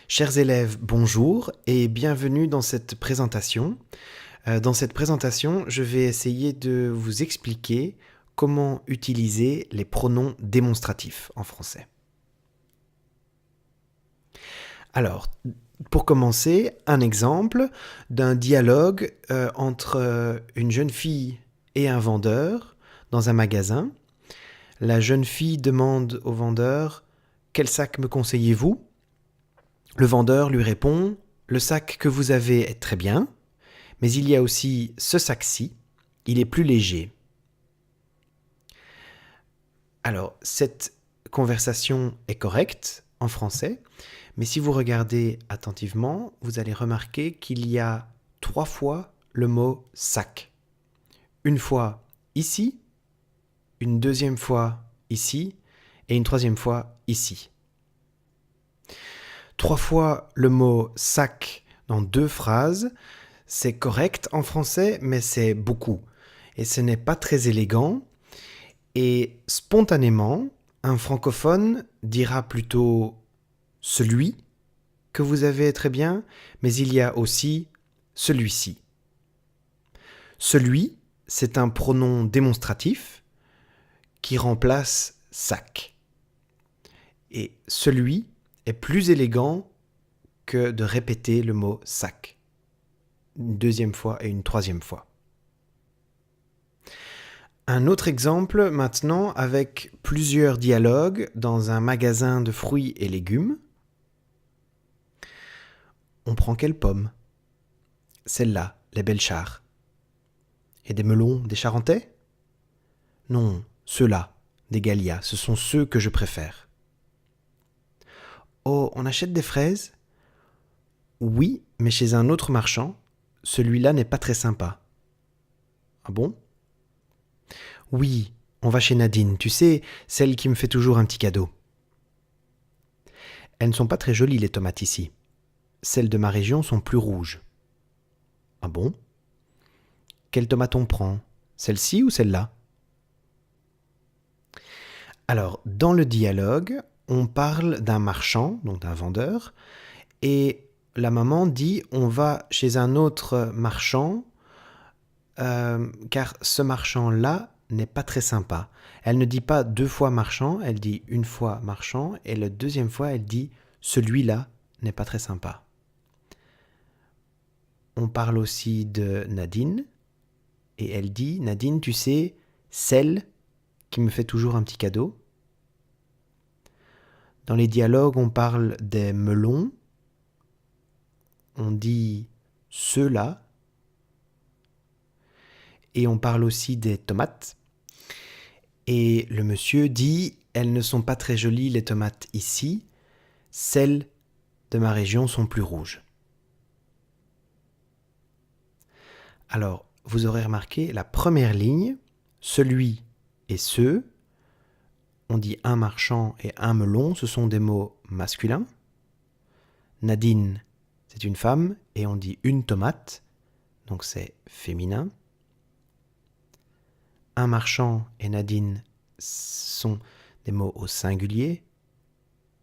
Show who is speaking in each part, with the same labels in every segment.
Speaker 1: Chers élèves, bonjour et bienvenue dans cette présentation. Dans cette présentation, je vais essayer de vous expliquer comment utiliser les pronoms démonstratifs en français. Alors, pour commencer, un exemple d'un dialogue entre une jeune fille et un vendeur dans un magasin. La jeune fille demande au vendeur « Quel sac me conseillez-vous » Le vendeur lui répond « Le sac que vous avez est très bien, mais il y a aussi ce sac-ci, il est plus léger. » Alors, cette conversation est correcte en français, mais si vous regardez attentivement, vous allez remarquer qu'il y a 3 fois le mot « sac ». Une fois ici, une deuxième fois ici et une troisième fois ici. 3 fois le mot « sac » dans 2 phrases, c'est correct en français, mais c'est beaucoup. Et ce n'est pas très élégant. Et spontanément, un francophone dira plutôt « celui » que vous avez très bien, mais il y a aussi « celui-ci ». Celui, c'est un pronom démonstratif qui remplace « sac ». Et celui est plus élégant que de répéter le mot « sac » une deuxième fois et une troisième fois. Un autre exemple maintenant avec plusieurs dialogues dans un magasin de fruits et légumes. On prend quelle pomme ? Celle-là, les Belchars. Et des melons, des Charentais ? Non, ceux-là, des Gallias, ce sont ceux que je préfère. Oh, on achète des fraises ? Oui, mais chez un autre marchand, celui-là n'est pas très sympa. Ah bon ? Oui, on va chez Nadine, tu sais, celle qui me fait toujours un petit cadeau. Elles ne sont pas très jolies les tomates ici. Celles de ma région sont plus rouges. Ah bon ? Quelle tomate on prend ? Celle-ci ou celle-là ? Alors, dans le dialogue, on parle d'un marchand, donc d'un vendeur, et la maman dit on va chez un autre marchand car ce marchand-là n'est pas très sympa. Elle ne dit pas 2 fois marchand, elle dit 1 fois marchand et la deuxième fois elle dit celui-là n'est pas très sympa. On parle aussi de Nadine et elle dit Nadine, tu sais, celle qui me fait toujours un petit cadeau. Dans les dialogues, on parle des melons. On dit ceux-là. Et on parle aussi des tomates. Et le monsieur dit « Elles ne sont pas très jolies les tomates ici. Celles de ma région sont plus rouges. » Alors, vous aurez remarqué la première ligne, celui et ceux. On dit un marchand et un melon, ce sont des mots masculins. Nadine, c'est une femme et on dit une tomate, donc c'est féminin. Un marchand et Nadine sont des mots au singulier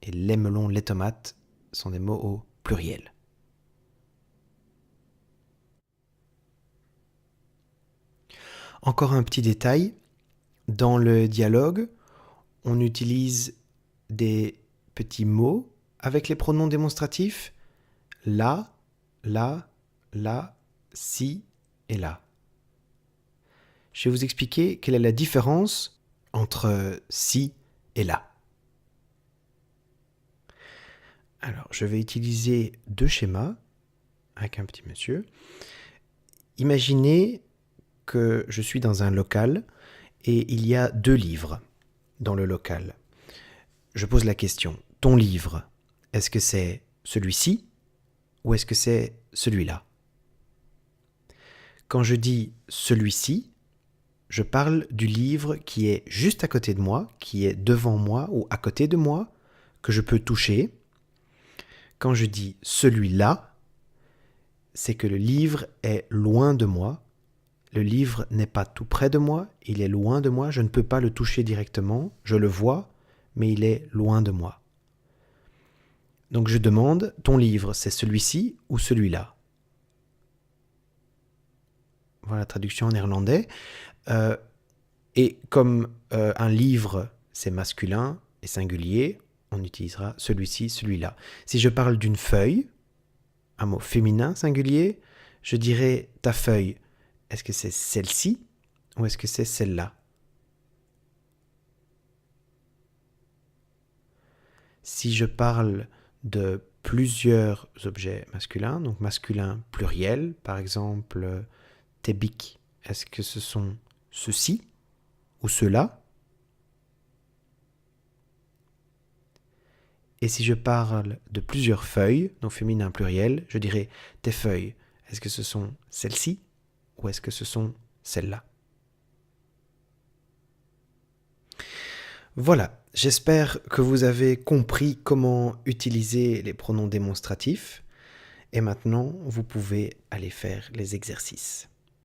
Speaker 1: et les melons, les tomates sont des mots au pluriel. Encore un petit détail, dans le dialogue, on utilise des petits mots avec les pronoms démonstratifs là, si et là. Je vais vous expliquer quelle est la différence entre si et là. Alors, je vais utiliser 2 schémas avec un petit monsieur. Imaginez que je suis dans un local et il y a 2 livres dans le local. Je pose la question, ton livre, est-ce que c'est celui-ci ou est-ce que c'est celui-là ? Quand je dis celui-ci, je parle du livre qui est juste à côté de moi, qui est devant moi ou à côté de moi, que je peux toucher. Quand je dis celui-là, c'est que le livre est loin de moi. Le livre n'est pas tout près de moi, il est loin de moi, je ne peux pas le toucher directement, je le vois, mais il est loin de moi. Donc je demande, ton livre, c'est celui-ci ou celui-là? Voilà la traduction en néerlandais. Et comme un livre, c'est masculin et singulier, on utilisera celui-ci, celui-là. Si je parle d'une feuille, un mot féminin singulier, je dirais ta feuille. Est-ce que c'est celle-ci ou est-ce que c'est celle-là? Si je parle de plusieurs objets masculins, donc masculin pluriel, par exemple tes bics, est-ce que ce sont ceux-ci ou ceux-là? Et si je parle de plusieurs feuilles, donc féminin pluriel, je dirais tes feuilles, est-ce que ce sont celles-ci ou est-ce que ce sont celles-là? Voilà, j'espère que vous avez compris comment utiliser les pronoms démonstratifs. Et maintenant, vous pouvez aller faire les exercices.